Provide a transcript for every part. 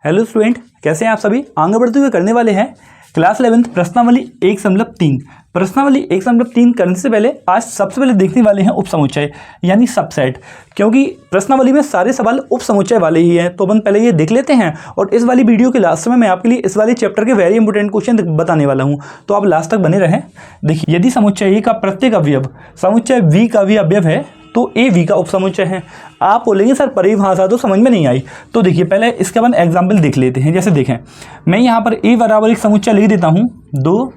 Hello student, कैसे हैं आप सभी। आगे बढ़ते हुए करने वाले हैं क्लास 11 प्रश्नावली 1.3। प्रश्नावली 1.3 करने से पहले आज सबसे पहले देखने वाले हैं उपसमुच्चय यानी सबसेट, क्योंकि प्रश्नावली में सारे सवाल उपसमुच्चय वाले ही हैं। तो अपन पहले ये देख लेते हैं और इस वाली वीडियो के लास्ट में मैं आपके लिए इस वाले चैप्टर के वेरी इंपॉर्टेंट क्वेश्चन बताने वाला हूँ, तो आप लास्ट तक बने रहें। देखिए, यदि समुच्चय ए का प्रत्येक अवयव समुच्चय वी का भी अवयव है तो ए वी का उपसमुच्चय है। आप बोलेंगे सर परिभाषा तो समझ में नहीं आई, तो देखिए पहले इसके बाद एग्जाम्पल देख लेते हैं। जैसे देखें, मैं यहाँ पर ए बराबर एक समुच्चय लिख देता हूँ 2,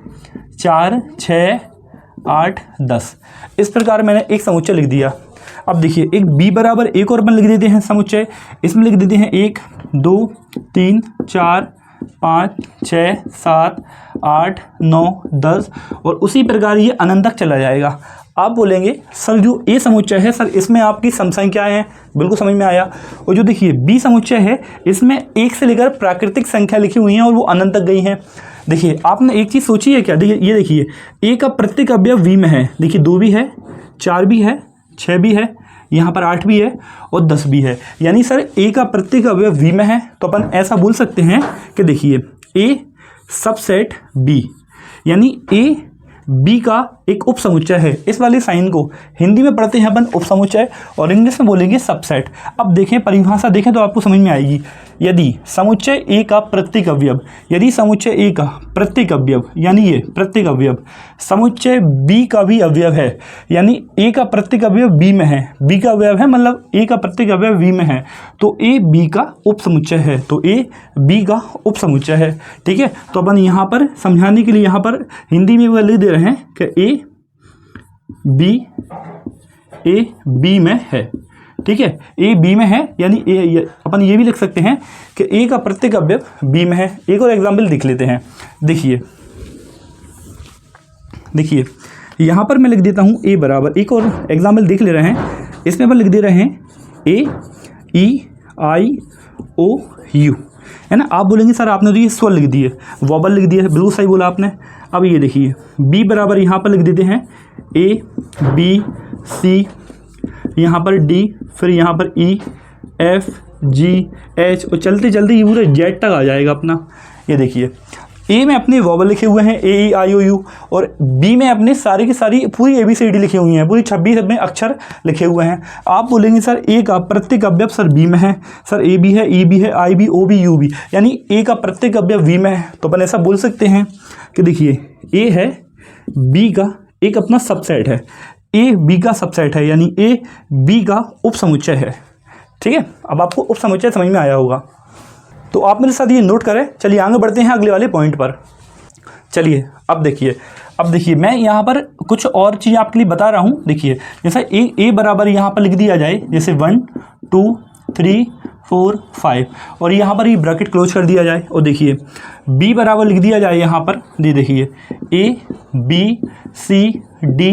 4, 6, 8, 10। इस प्रकार मैंने एक समुच्चय लिख दिया। अब देखिए एक बी बराबर एक और अपन लिख देते हैं समुच्चय, इसमें लिख देते हैं 1, 2, 3, 4, 5, 6, 7, 8, 9, 10 और उसी प्रकार ये अनंत तक चला जाएगा। आप बोलेंगे सर जो ए समुच्चय है सर इसमें आपकी सम संख्याएं हैं, बिल्कुल समझ में आया। और जो देखिए बी समुच्चय है इसमें 1 से लेकर प्राकृतिक संख्या लिखी हुई हैं और वो अनंत तक गई हैं। देखिए आपने एक चीज़ सोची है क्या, देखिए ये देखिए ए का प्रत्येक अवयव वी में है। देखिए 2 भी है, 4 भी है, 6 भी है, यहाँ पर 8 भी है और 10 भी है, यानी सर ए का प्रत्येक अवयव वी में है। तो अपन ऐसा बोल सकते हैं कि देखिए ए सबसेट बी यानी ए बी का एक उपसमुच्चय है। इस वाले साइन को हिंदी में पढ़ते हैं अपन उपसमुच्चय और इंग्लिश में बोलेंगे सबसेट। अब देखें परिभाषा देखें तो आपको समझ में आएगी। यदि समुच्चय ए का प्रत्येक अवयव, यदि समुच्चय ए का प्रत्येक अवयव यानी ये प्रत्येक अवयव समुच्चय बी का भी अवयव है, यानी ए का प्रत्येक अवयव बी में है, बी का अवयव है मतलब ए का प्रत्येक अवयव बी में है, तो ए बी का उपसमुच्चय है, तो ए बी का उपसमुच्चय है। ठीक है, तो अपन यहाँ पर समझाने के लिए यहाँ पर हिंदी में लिख दे रहे हैं कि ए बी में है। ठीक है, ए बी में है यानी अपन ये भी लिख सकते हैं कि ए का प्रत्येक अवयव बी में है। एक और एग्जाम्पल लिख लेते हैं। देखिए यहाँ पर मैं लिख देता हूँ ए बराबर, एक और एग्जाम्पल देख ले रहे हैं, इसमें अपन लिख दे रहे हैं ए ई आई ओ यू, है ना। आप बोलेंगे सर आपने तो ये स्वर लिख दिए, वॉबल लिख दिया है, बिल्कुल सही बोला आपने। अब ये देखिए बी बराबर यहाँ पर लिख देते हैं ए बी सी, यहाँ पर डी, फिर यहाँ पर ई एफ जी एच और चलते चलते ये पूरे जेड तक आ जाएगा अपना। ये देखिए ए में अपने वॉबल लिखे हुए हैं ए ई आई ओ यू और बी में अपने सारी की सारी पूरी ABCD लिखी हुई हैं, पूरी 26 में अक्षर लिखे हुए हैं। आप बोलेंगे सर ए का प्रत्येक अवयव सर बी में है, सर ए भी है, ई भी है, आई भी, ओ भी, यू भी, यानी ए का प्रत्येक अवयव वी में है। तो अपन ऐसा बोल सकते हैं कि देखिए ए है बी का एक अपना सबसेट है, ए बी का सबसेट है यानी ए बी का उपसमुच्चय है। ठीक है, अब आपको उपसमुच्चय समझ में आया होगा, तो आप मेरे साथ ये नोट करें। चलिए आगे बढ़ते हैं अगले वाले पॉइंट पर। चलिए अब देखिए मैं यहाँ पर कुछ और चीज़ आपके लिए बता रहा हूँ। देखिए जैसे ए बराबर यहाँ पर लिख दिया जाए, जैसे 1 2 3 4 5 और यहाँ पर ये ब्रैकेट क्लोज कर दिया जाए। और देखिए बी बराबर लिख दिया जाए यहाँ पर, देखिए A B C D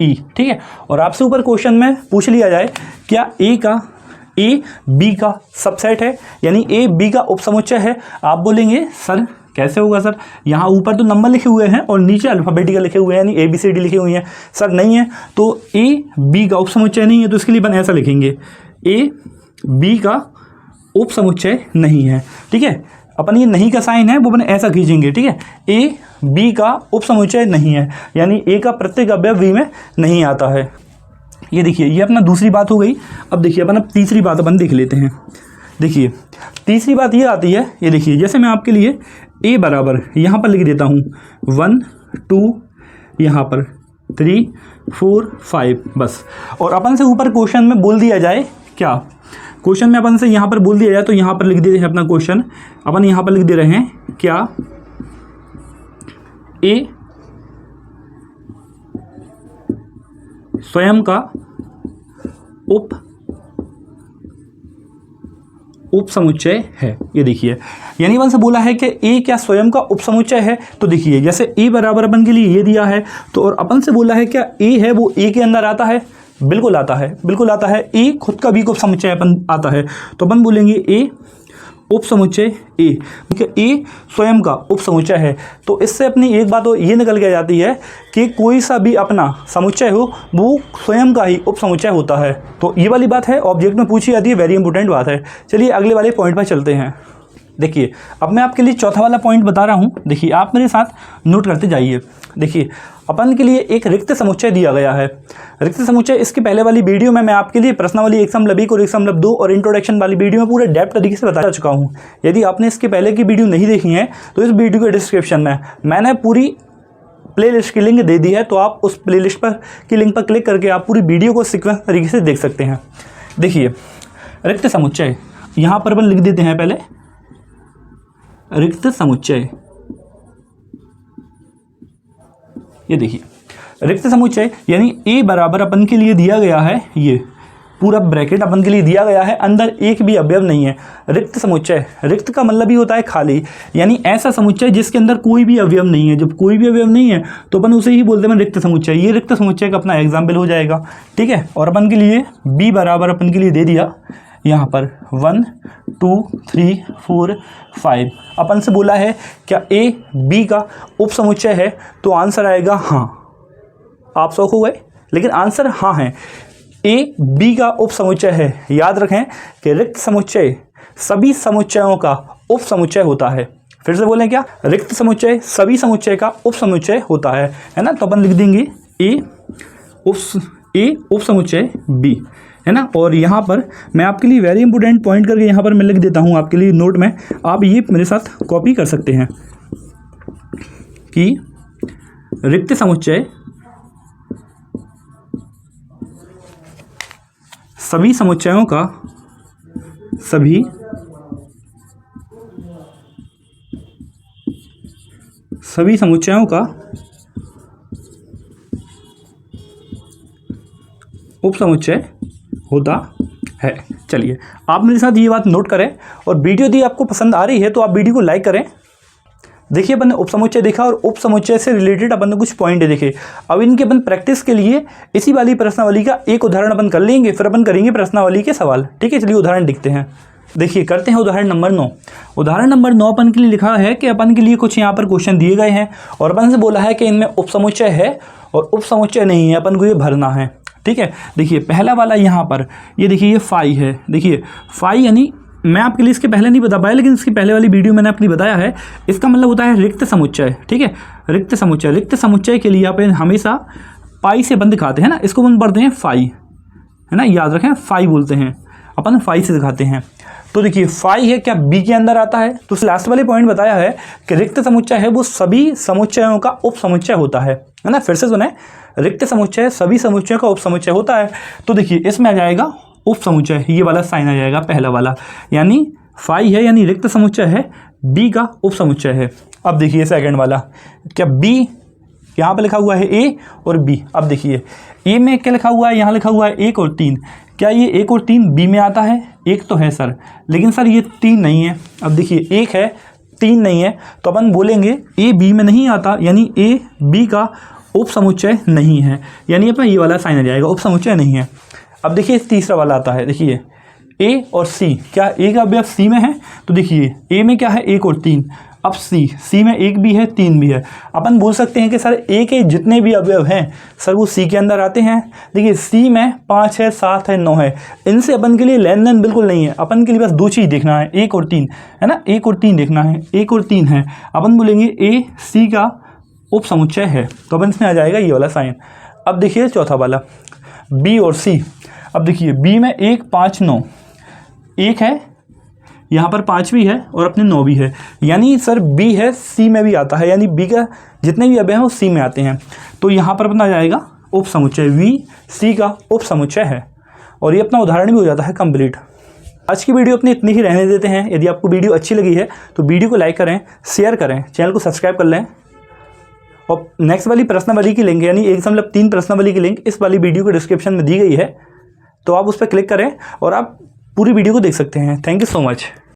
E. ठीक है, और आपसे ऊपर क्वेश्चन में पूछ लिया जाए क्या ए बी का सबसेट है यानी ए बी का उपसमुच्चय है। आप बोलेंगे सर कैसे होगा सर, यहाँ ऊपर तो नंबर लिखे हुए हैं और नीचे अल्फ़ाबेटिकल लिखे हुए हैं यानी ABCD लिखी हुई हैं। सर नहीं है, तो ए बी का उपसमुच्चय नहीं है, तो इसके लिए अपन ऐसा लिखेंगे ए बी का उपसमुच्चय नहीं है। ठीक है, अपन ये नहीं का साइन है वो अपन ऐसा खींचेंगे। ठीक है, ए बी का उपसमुच्चय नहीं है यानी ए का प्रत्येक अवयव वी में नहीं आता है। ये देखिए ये अपना दूसरी बात हो गई। अब देखिए अपन तीसरी बात अपन देख लेते हैं। देखिए तीसरी बात ये आती है, ये देखिए जैसे मैं आपके लिए ए बराबर यहाँ पर लिख देता हूँ 1 2 यहाँ पर 3 4 5 बस। और अपन से ऊपर क्वेश्चन में बोल दिया जाए क्या, क्वेश्चन में अपन से यहाँ पर बोल दिया जाए तो यहाँ पर लिख देते हैं अपना क्वेश्चन, अपन यहाँ पर लिख दे रहे हैं क्या ए स्वयं का उपसमुच्चय है। ये देखिए यानी अपन से बोला है कि ए क्या स्वयं का उपसमुच्चय है। तो देखिए जैसे ए बराबर अपन के लिए ये दिया है, तो और अपन से बोला है क्या ए है वो ए के अंदर आता है, बिल्कुल आता है, बिल्कुल आता है। ए खुद का भी उपसमुच्चय अपन आता है, तो अपन बोलेंगे ए उपसमुच्चय ए, क्योंकि ए स्वयं का उपसमुच्चय है। तो इससे अपनी एक बात ये निकल के जाती है कि कोई सा भी अपना समुच्चय हो वो स्वयं का ही उपसमुच्चय होता है। तो ये वाली बात है, ऑब्जेक्ट में पूछी जाती है, वेरी इंपॉर्टेंट बात है। चलिए अगले वाले पॉइंट पर चलते हैं। देखिए अब मैं आपके लिए चौथा वाला पॉइंट बता रहा हूँ। देखिए आप मेरे साथ नोट करते जाइए। देखिए अपन के लिए एक रिक्त समुच्चय दिया गया है। रिक्त समुच्चय इसके पहले वाली वीडियो में मैं आपके लिए प्रश्नावली 1.1 और 1.2 और इंट्रोडक्शन वाली वीडियो में पूरे डेप्थ तरीके से बता चुका हूँ। यदि आपने इसके पहले की वीडियो नहीं देखी है तो इस वीडियो के डिस्क्रिप्शन में मैंने पूरी प्लेलिस्ट की लिंक दे दी है, तो आप उस प्लेलिस्ट पर की लिंक पर क्लिक करके आप पूरी वीडियो को सीक्वेंस तरीके से देख सकते हैं। देखिए रिक्त समुच्चय यहाँ पर अपन लिख देते हैं पहले रिक्त समुच्चय। ये देखिए रिक्त समुच्चय यानी ए बराबर अपन के लिए दिया गया है, ये पूरा ब्रैकेट अपन के लिए दिया गया है, अंदर एक भी अवयव नहीं है। रिक्त समुच्चय, रिक्त का मतलब ही होता है खाली, यानी ऐसा समुच्चय जिसके अंदर कोई भी अवयव नहीं है। जब कोई भी अवयव नहीं है तो अपन उसे ही बोलते हैं रिक्त समुच्चय। ये रिक्त समुच्चय का अपना एग्जाम्पल हो जाएगा, ठीक है। और अपन के लिए बी बराबर अपन के लिए दे दिया यहाँ पर 1 2 3 4 5। अपन से बोला है क्या ए बी का उप समुच्चय है, तो आंसर आएगा हाँ। आप शौक हो गए, लेकिन आंसर हाँ है, ए बी का उप समुच्चय है। याद रखें कि रिक्त समुच्चय सभी समुच्चयों का उप समुच्चय होता है। फिर से बोलें क्या, रिक्त समुच्चय सभी समुच्चय का उप समुच्चय होता है ना। तो अपन लिख देंगे ए उप समुच्चय बी, है ना। और यहाँ पर मैं आपके लिए वेरी इंपॉर्टेंट पॉइंट करके यहाँ पर मैं लिख देता हूँ आपके लिए नोट में, आप ये मेरे साथ कॉपी कर सकते हैं कि रिक्त समुच्चय सभी समुच्चयों का उप समुच्चय होता है। चलिए आप मेरे साथ ये बात नोट करें, और वीडियो यदि आपको पसंद आ रही है तो आप वीडियो को लाइक करें। देखिए अपन ने उप समुच्चय देखा और उप समुच्चय से रिलेटेड अपन ने कुछ पॉइंट देखे। अब इनके अपन प्रैक्टिस के लिए इसी वाली प्रश्नावली का एक उदाहरण अपन कर लेंगे, फिर अपन करेंगे प्रश्नावली के सवाल, ठीक है। चलिए उदाहरण देखते हैं। देखिए करते हैं उदाहरण नंबर 9। उदाहरण नंबर 9 अपन के लिए लिखा है कि अपन के लिए कुछ यहाँ पर क्वेश्चन दिए गए हैं और अपन से बोला है कि इनमें उप समुच्चय है और उप समुच्चय नहीं है, अपन को ये भरना है, ठीक है। देखिए पहला वाला यहाँ पर ये देखिए ये फाई है। देखिए फाई यानी मैं आपके लिए इसके पहले नहीं बता पाया, लेकिन इसकी पहले वाली वीडियो मैंने आपको बताया है। इसका मतलब होता है रिक्त समुच्चय, ठीक है। रिक्त समुच्चय के लिए आप हमेशा पाई से अपन दिखाते हैं ना, इसको अपन पढ़ते हैं फाई, है ना। याद रखें फाई बोलते हैं अपन, फाई से दिखाते हैं। तो देखिए फाई है क्या बी के अंदर आता है। तो लास्ट वाले पॉइंट बताया है कि रिक्त समुच्चय है वो सभी समुच्चयों का उप समुच्चय होता है ना। फिर से सुने, रिक्त समुच्चय सभी समुच्चयों का उप समुच्चय होता है। तो देखिए इसमें आ जाएगा उप समुच्चय, ये वाला साइन आ जाएगा पहला वाला, यानी फाई है यानी रिक्त समुच्चय है, बी का उप समुच्चय है। अब देखिए सेकंड वाला, क्या बी यहाँ पे लिखा हुआ है ए और बी। अब देखिए ए में क्या लिखा हुआ है, यहाँ लिखा हुआ है 1 और 3। क्या ये 1 और 3 बी में आता है? एक तो है सर, लेकिन सर ये 3 नहीं है। अब देखिए 1 है 3 नहीं है, तो अपन बोलेंगे ए बी में नहीं आता, यानी ए बी का उप समुच्चय नहीं है, यानी अपना ये वाला साइन आ जाएगा, उप समुच्चय नहीं है। अब देखिए तीसरा वाला आता है, देखिए ए और सी, क्या ए का अवयव सी में है? तो देखिए ए में क्या है 1 और 3, अब सी में 1 भी है 3 भी है। अपन बोल सकते हैं कि सर ए के जितने भी अवयव हैं सर वो सी के अंदर आते हैं। देखिए सी में 5 है 7 है 9 है, इनसे अपन के लिए लेन देन बिल्कुल नहीं है। अपन के लिए बस 2 चीज़ देखना है, 1 और 3, है ना। 1 और 3 देखना है, 1 और 3 है, अपन बोलेंगे ए सी का उप समुच्चय है, तो अपन इसमें आ जाएगा ये वाला साइन। अब देखिए चौथा वाला बी और सी। अब देखिए बी में 1 5 9, 1 है यहाँ पर 5 भी है और अपने 9 भी है, यानी सर बी है सी में भी आता है, यानी बी का जितने भी अवयव हैं वो सी में आते हैं। तो यहाँ पर अपना जाएगा उप समुच्चय, वी सी का उप समुच्चय है, और ये अपना उदाहरण भी हो जाता है कंप्लीट। आज की वीडियो अपनी इतनी ही रहने देते हैं। यदि आपको वीडियो अच्छी लगी है तो वीडियो को लाइक करें, शेयर करें, चैनल को सब्सक्राइब कर लें, और नेक्स्ट वाली प्रश्नावली की लिंक यानी 1.3 प्रश्नावली की लिंक इस वाली वीडियो के डिस्क्रिप्शन में दी गई है, तो आप उस पर क्लिक करें और आप पूरी वीडियो को देख सकते हैं। Thank you so much.